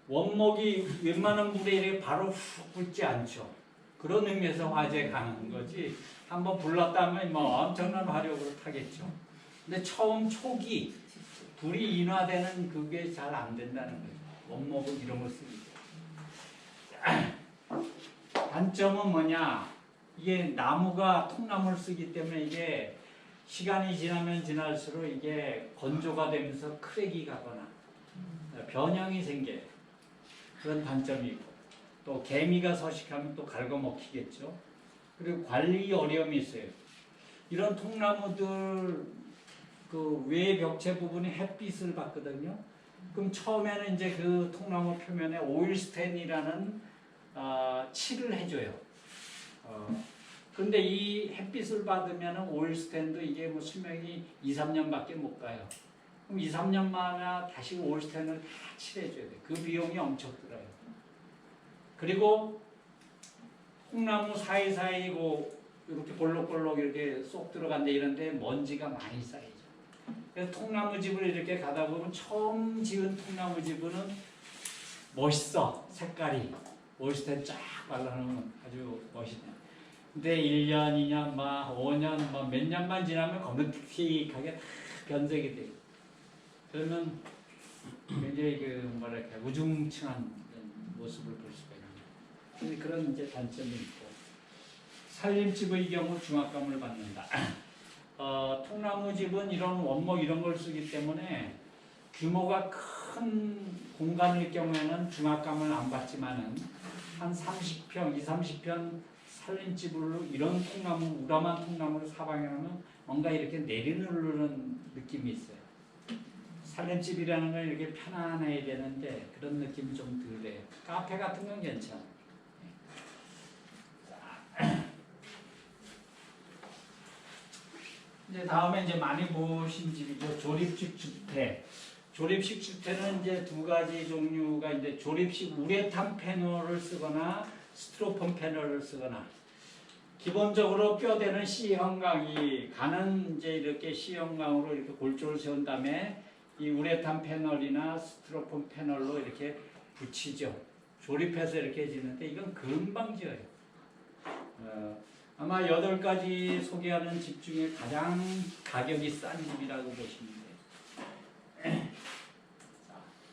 원목이 웬만한 불에 이렇게 바로 훅 붙지 않죠. 그런 의미에서 화재에 강한 거지. 한번 불났다면 뭐 엄청난 화력으로 타겠죠. 근데 처음 초기 불이 인화되는 그게 잘 안 된다는 거죠. 원목은 이런 걸 쓰기 때문에. 단점은 뭐냐? 이게 나무가 통나무를 쓰기 때문에 이게 시간이 지나면 지날수록 이게 건조가 되면서 크랙이 가거나 변형이 생겨요. 그런 단점이 있고 또 개미가 서식하면 또 갉아먹히겠죠. 그리고 관리 어려움이 있어요. 이런 통나무들 그 외 벽체 부분이 햇빛을 받거든요. 그럼 처음에는 이제 그 통나무 표면에 오일스텐이라는 칠을 해줘요. 근데 이 햇빛을 받으면 오일스텐도 이게 뭐 수명이 2, 3년밖에 못 가요. 그럼 2, 3년 만에 다시 오일스텐을 다 칠해줘야 돼. 그 비용이 엄청 들어요. 그리고 콩나무 사이사이 이렇게 볼록볼록 이렇게 쏙 들어간데 이런데 먼지가 많이 쌓이죠. 그래서 통나무집을 이렇게 가다 보면 처음 지은 통나무집은 멋있어. 색깔이. 오일스텐 쫙 발라놓으면 아주 멋있네. 근데 1년, 2년, 5년, 몇 년만 지나면 검은틱하게 다 변색이 돼요. 그러면 굉장히 우중충한 모습을 볼 수가 있는 그런 이제 단점이 있고 살림집의 경우 중압감을 받는다. 통나무집은 이런 원목 이런 걸 쓰기 때문에 규모가 큰 공간일 경우에는 중압감을 안 받지만은 한 30평, 20, 30평 살림집으로 이런 통나무, 우람한 통나무를 사방에 하면 뭔가 이렇게 내리누르는 느낌이 있어요. 살림집이라는 건 이렇게 편안해야 되는데 그런 느낌이 좀 덜해요. 카페 같은 건 괜찮아요. 이제 다음에 이제 많이 보신 집이죠. 조립식 주택. 조립식 주택은 이제 두 가지 종류가 이제 조립식 우레탄 패널을 쓰거나 스티로폼 패널을 쓰거나 기본적으로 뼈대는 C형광이 가는 이제 이렇게 C형광으로 이렇게 골조를 세운 다음에 이 우레탄 패널이나 스티로폼 패널로 이렇게 붙이죠. 조립해서 이렇게 지는데 이건 금방 지어요. 아마 8가지 소개하는 집 중에 가장 가격이 싼 집이라고 보시면 돼요.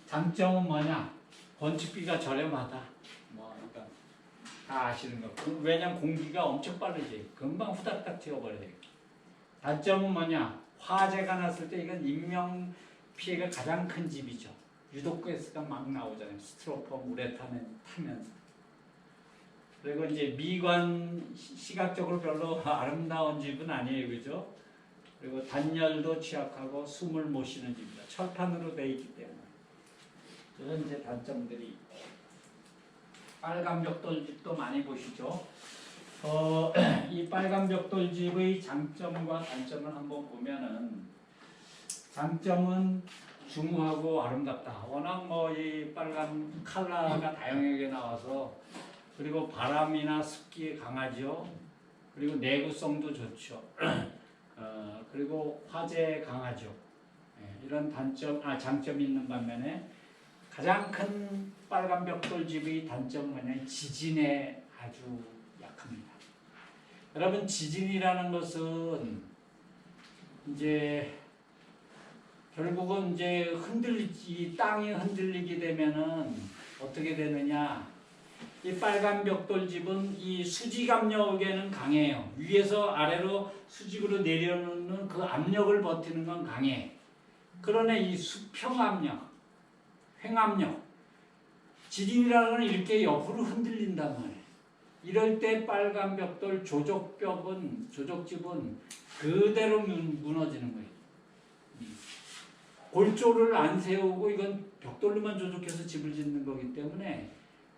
장점은 뭐냐? 건축비가 저렴하다. 그러니까 다 아시는 거. 왜냐면 공기가 엄청 빠르지. 금방 후닥닥 튀어버려요. 단점은 뭐냐? 화재가 났을 때 이건 인명 피해가 가장 큰 집이죠. 유독 가스가 막 나오잖아요. 스티로폼, 우레탄에 타면서. 그리고 이제 미관 시각적으로 별로 아름다운 집은 아니에요, 그죠? 그리고 단열도 취약하고 숨을 못 쉬는 집이다. 철판으로 되어 있기 때문에 그런 이제 단점들이 있고 빨간 벽돌집도 많이 보시죠. 이 빨간 벽돌집의 장점과 단점을 한번 보면은 장점은 중후하고 아름답다. 워낙 이 빨간 컬러가 다양하게 나와서 그리고 바람이나 습기에 강하죠. 그리고 내구성도 좋죠. 그리고 화재에 강하죠. 이런 장점이 있는 반면에 가장 큰 빨간 벽돌집의 단점은 뭐냐면 지진에 아주 약합니다. 여러분 지진이라는 것은 이제 결국은 이제 이 땅이 흔들리게 되면은 어떻게 되느냐? 이 빨간 벽돌집은 이 수직 압력에는 강해요. 위에서 아래로 수직으로 내려놓는 그 압력을 버티는 건 강해. 그러나 이 수평 압력, 횡압력. 지진이라는 건 이렇게 옆으로 흔들린단 말이에요. 이럴 때 빨간 벽돌 조적집은 그대로 무너지는 거예요. 골조를 안 세우고 이건 벽돌로만 조적해서 집을 짓는 거기 때문에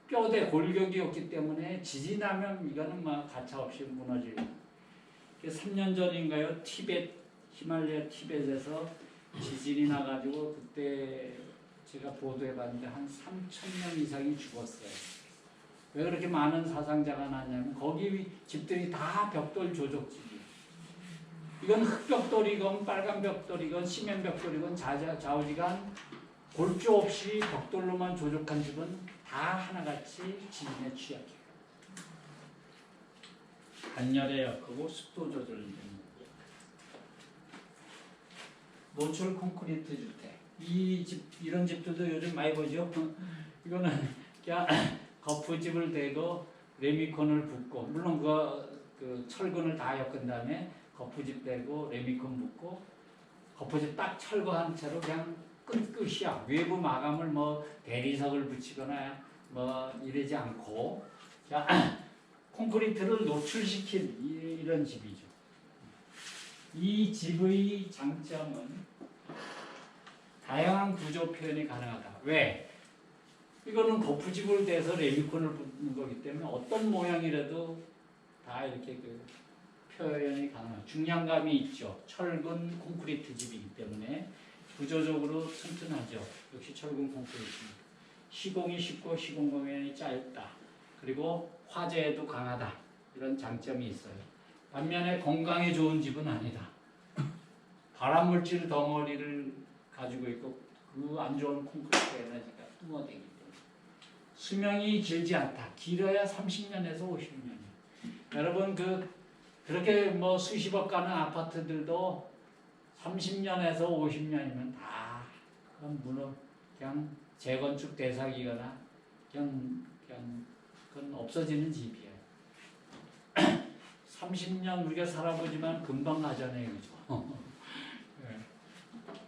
뼈대 골격이었기 때문에 지진하면 이거는 막 가차없이 무너질. 3년 전인가요? 히말라야 티벳에서 지진이 나가지고 그때 제가 보도해봤는데 한 3,000명 이상이 죽었어요. 왜 그렇게 많은 사상자가 났냐면 거기 집들이 다 벽돌 조적집이에요. 이건 흙벽돌이건 빨간 벽돌이건 시멘 벽돌이건 좌우지간 골조 없이 벽돌로만 조적한 집은 다 하나같이 지진에 취약해요. 단열에 약하고 습도 조절이 됩니다. 노출 콘크리트 주택. 이런 집들도 요즘 많이 보죠. 이거는 그냥 거푸집을 대고 레미콘을 붓고, 물론 그 철근을 다 엮은 다음에 거푸집 대고 레미콘 붓고 거푸집 딱 철거한 채로 그냥 끝이야. 외부 마감을 뭐 대리석을 붙이거나 뭐 이러지 않고 그냥 콘크리트를 노출시킨 이런 집이죠. 이 집의 장점은 다양한 구조 표현이 가능하다. 왜? 이거는 거푸집을 대서 레미콘을 붓는 거기 때문에 어떤 모양이라도 다 이렇게 그 표현이 가능하다. 중량감이 있죠. 철근 콘크리트 집이기 때문에 구조적으로 튼튼하죠. 역시 철근 콘크리트. 시공이 쉽고 시공 공간이 짧다. 그리고 화재에도 강하다. 이런 장점이 있어요. 반면에 건강에 좋은 집은 아니다. 발암물질 덩어리를 가지고 있고 그 안 좋은 콘크리트 에너지가 뿜어대기 때문에 수명이 길지 않다. 길어야 30년에서 50년. 여러분 그렇게 뭐 수십억 가는 아파트들도 30년에서 50년이면 다 그냥 재건축 대상이거나 그냥 그건 없어지는 집이에요. 30년 우리가 살아보지만 금방 가잖아요, 그죠?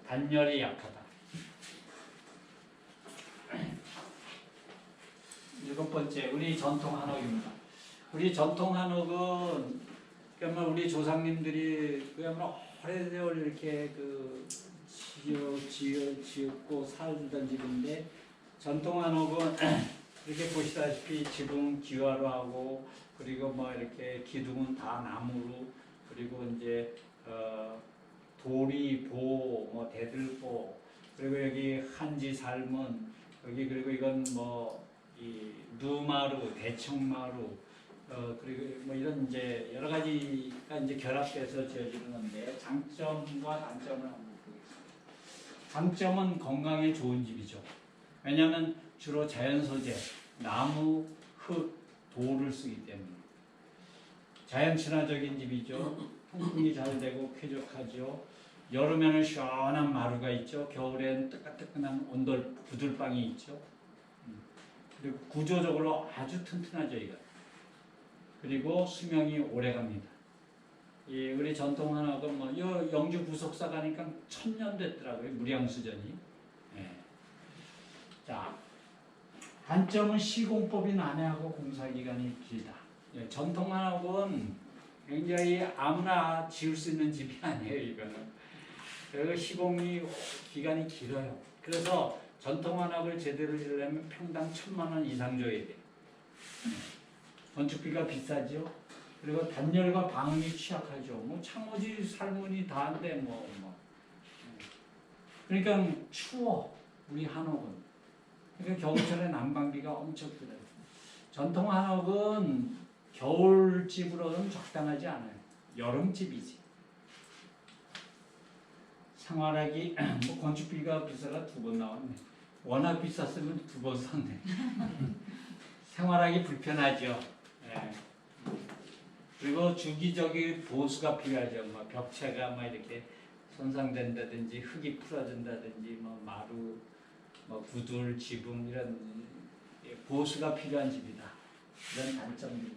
단열이 약하다. 7번째, 우리 전통 한옥입니다. 우리 전통 한옥은 그야말로 우리 조상님들이 그야말로 오래세월 이렇게 지었고 살던 집인데 전통 한옥은 이렇게 보시다시피 지붕 기와로 하고 그리고 뭐 이렇게 기둥은 다 나무로 그리고 이제 도리, 보, 뭐 대들보 그리고 여기 한지 살문 여기 그리고 이건 뭐 이 누마루, 대청마루 그리고 뭐 이런 이제 여러 가지가 이제 결합돼서 지어지는 건데 장점과 단점을 한번 보겠습니다. 장점은 건강에 좋은 집이죠. 왜냐하면 주로 자연 소재, 나무, 흙, 돌을 쓰기 때문에 자연 친화적인 집이죠. 통풍이 잘 되고 쾌적하죠. 여름에는 시원한 마루가 있죠. 겨울에는 뜨끈뜨끈한 온돌 부들방이 있죠. 그리고 구조적으로 아주 튼튼하죠, 이거. 그리고 수명이 오래 갑니다. 우리 전통 한옥은 뭐 영주 구속사 가니까 1000년 됐더라고요. 무량수전이. 자, 단점은 시공법이 난해하고 공사기간이 길다. 전통 한옥은 굉장히 아무나 지을 수 있는 집이 아니에요, 이거는. 그리고 시공이 기간이 길어요. 그래서 전통 한옥을 제대로 지으려면 평당 1000만 원 이상 줘야 돼요. 건축비가 비싸죠. 그리고 단열과 방음이 취약하죠. 뭐 창호지 살문이 다한데 뭐. 그러니까 추워 우리 한옥은. 그러니까 겨울철에 난방비가 엄청 들어요. 전통 한옥은 겨울집으로는 적당하지 않아요. 여름집이지. 생활하기 뭐 건축비가 비싸가 2번 나왔네. 워낙 비쌌으면 2번 샀네. 생활하기 불편하죠. 그리고 주기적인 보수가 필요하죠. 뭐 벽체가 막 이렇게 손상된다든지 흙이 풀어진다든지 뭐 마루, 뭐 구들, 지붕 이런 보수가 필요한 집이다. 이런 단점입니다.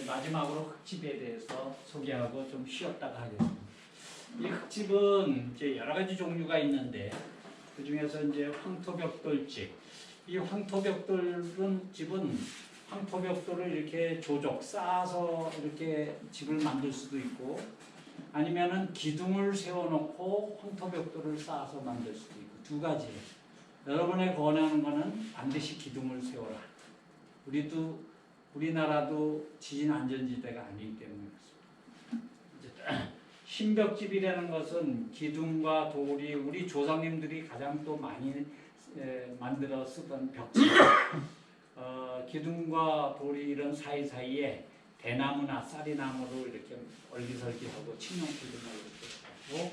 마지막으로 흙집에 대해서 소개하고 좀 쉬었다가 하겠습니다. 이 흙집은 이제 여러 가지 종류가 있는데 그 중에서 이제 황토벽돌집. 이 황토벽돌은 집은 황토벽돌을 이렇게 조적 쌓아서 이렇게 집을 만들 수도 있고, 아니면은 기둥을 세워놓고 황토벽돌을 쌓아서 만들 수도 있고, 두 가지. 여러분의 권하는 거는 반드시 기둥을 세워라. 우리나라도 지진 안전지대가 아니기 때문에 그렇습니다. 신벽집이라는 것은 기둥과 돌이 우리 조상님들이 가장 또 많이 만들어 쓰던 벽지. 기둥과 돌이 이런 사이사이에 대나무나 쌀이나무로 이렇게 얼기설기하고 칡용풀도 이렇게 하고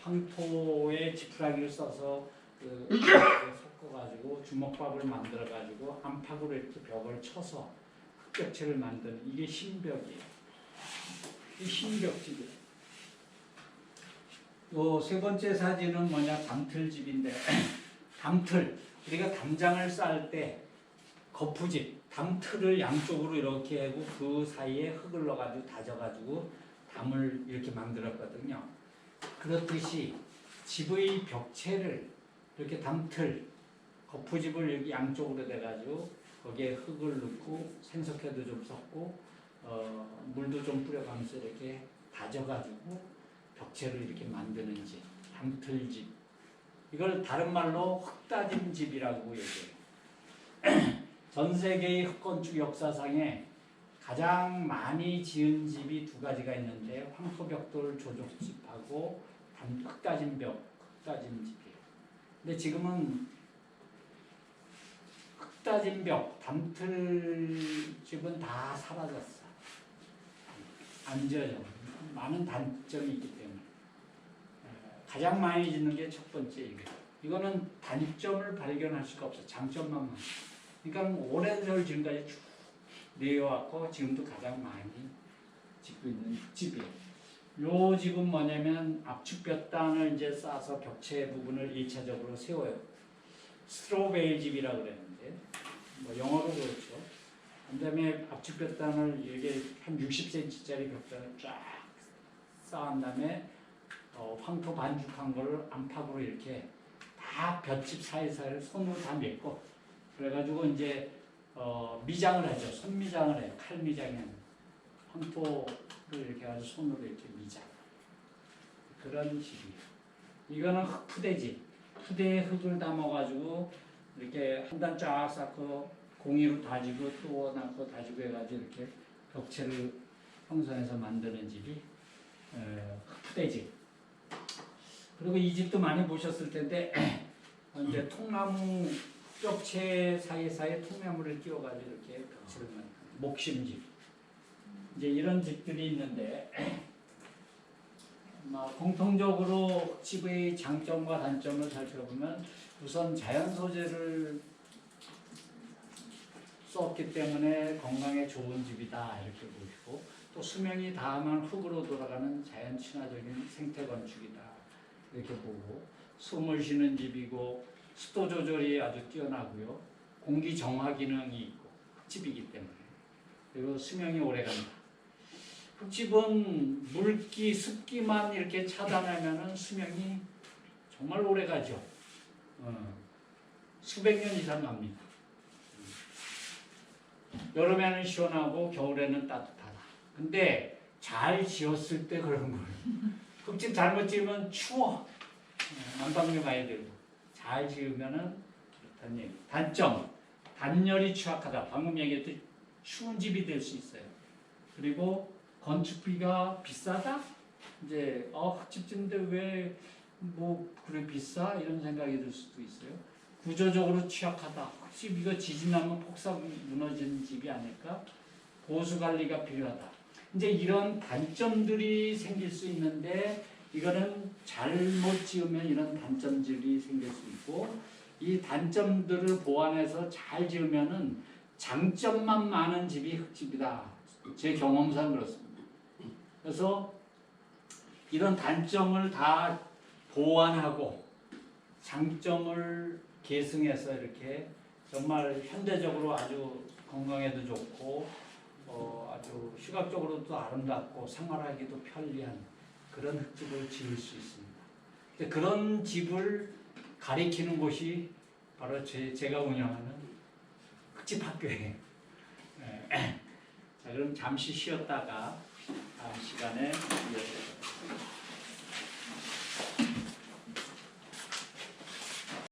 황토에 지푸라기를 써서 섞어가지고 주먹밥을 만들어가지고 안팎으로 이렇게 벽을 쳐서 흑벽체를 만드는 이게 신벽이에요. 이 신벽집이에요. 요 세 번째 사진은 뭐냐, 담틀집인데 담틀, 우리가 담장을 쌓을 때 거푸집, 담틀을 양쪽으로 이렇게 하고 그 사이에 흙을 넣어가지고 다져가지고 담을 이렇게 만들었거든요. 그렇듯이 집의 벽체를 이렇게 담틀, 거푸집을 여기 양쪽으로 돼가지고 거기에 흙을 넣고 생석회도 좀 섞고 물도 좀 뿌려가면서 이렇게 다져가지고 벽체를 이렇게 만드는 집, 담틀집. 이걸 다른 말로 흙다짐집이라고 얘기해요. 전 세계의 흙건축 역사상에 가장 많이 지은 집이 두 가지가 있는데 황토벽돌 조족집하고 흙다짐집이에요. 근데 지금은 흙다짐벽, 담틀집은 다 사라졌어. 안 지어져. 많은 단점이 있기 때문에. 가장 많이 짓는 게 첫 번째 이거예요. 이거는 단점을 발견할 수가 없어. 장점만 많아. 그러니까 오랜 세월 지금까지 쭉 내려왔고 지금도 가장 많이 짓고 있는 집이에요. 요 집은 뭐냐면 압축벽단을 이제 쌓아서 벽체 부분을 1차적으로 세워요. 스트로베일 집이라고 그랬는데 뭐 영어로 그렇죠. 그다음에 압축벽단을 이게 한 60cm짜리 벽단을 쫙 쌓은 다음에 황토 반죽한 걸 안팎으로 이렇게 다 볏짚 사이사이를 손으로 다 맺고 그래가지고 이제 미장을 하죠. 손미장을 해요. 칼미장이 아니라 황토를 이렇게 해가지고 손으로 이렇게 미장. 그런 식이에요. 이거는 흙푸대집. 푸대에 흙을 담아가지고 이렇게 한 단 쫙 쌓고 공이로 다지고 또 놔고 다지고 해가지고 이렇게 벽체를 형성해서 만드는 집이 흙푸대집. 그리고 이 집도 많이 보셨을 텐데 이제 통나무 벽체 사이사이에 통나무를 끼워가지고 이렇게 벽체를 만드는 목심집. 이제 이런 집들이 있는데 공통적으로 집의 장점과 단점을 살펴보면 우선 자연 소재를 썼기 때문에 건강에 좋은 집이다 이렇게 보시고 또 수명이 다하면 흙으로 돌아가는 자연 친화적인 생태 건축이다 이렇게 보고 숨을 쉬는 집이고 습도 조절이 아주 뛰어나고요 공기 정화 기능이 있고 흙집이기 때문에 그리고 수명이 오래간다. 흙집은 물기, 습기만 이렇게 차단하면 수명이 정말 오래 가죠. 수백 년 이상 갑니다. 여름에는 시원하고 겨울에는 따뜻하다. 근데 잘 지었을 때 그런 거예요. 흙집 잘못 지으면 추워. 난방비 많이 들고. 잘 지으면은 그렇다는 얘기. 단점, 단열이 취약하다. 방금 얘기했듯이 추운 집이 될 수 있어요. 그리고 건축비가 비싸다? 이제 흙집 짓는데 왜 뭐 그래 비싸? 이런 생각이 들 수도 있어요. 구조적으로 취약하다. 흙집 이거 지진 나면 폭삭 무너지는 집이 아닐까? 보수 관리가 필요하다. 이제 이런 단점들이 생길 수 있는데 이거는 잘못 지으면 이런 단점들이 생길 수 있고 이 단점들을 보완해서 잘 지으면은 장점만 많은 집이 흙집이다. 제 경험상 그렇습니다. 그래서 이런 단점을 다 보완하고 장점을 계승해서 이렇게 정말 현대적으로 아주 건강에도 좋고 아주 시각적으로도 아름답고 생활하기도 편리한 그런 흙집을 지을 수 있습니다. 근데 그런 집을 가리키는 곳이 바로 제가 운영하는 흑집 학교예요. 자, 그럼 잠시 쉬었다가 다음 시간에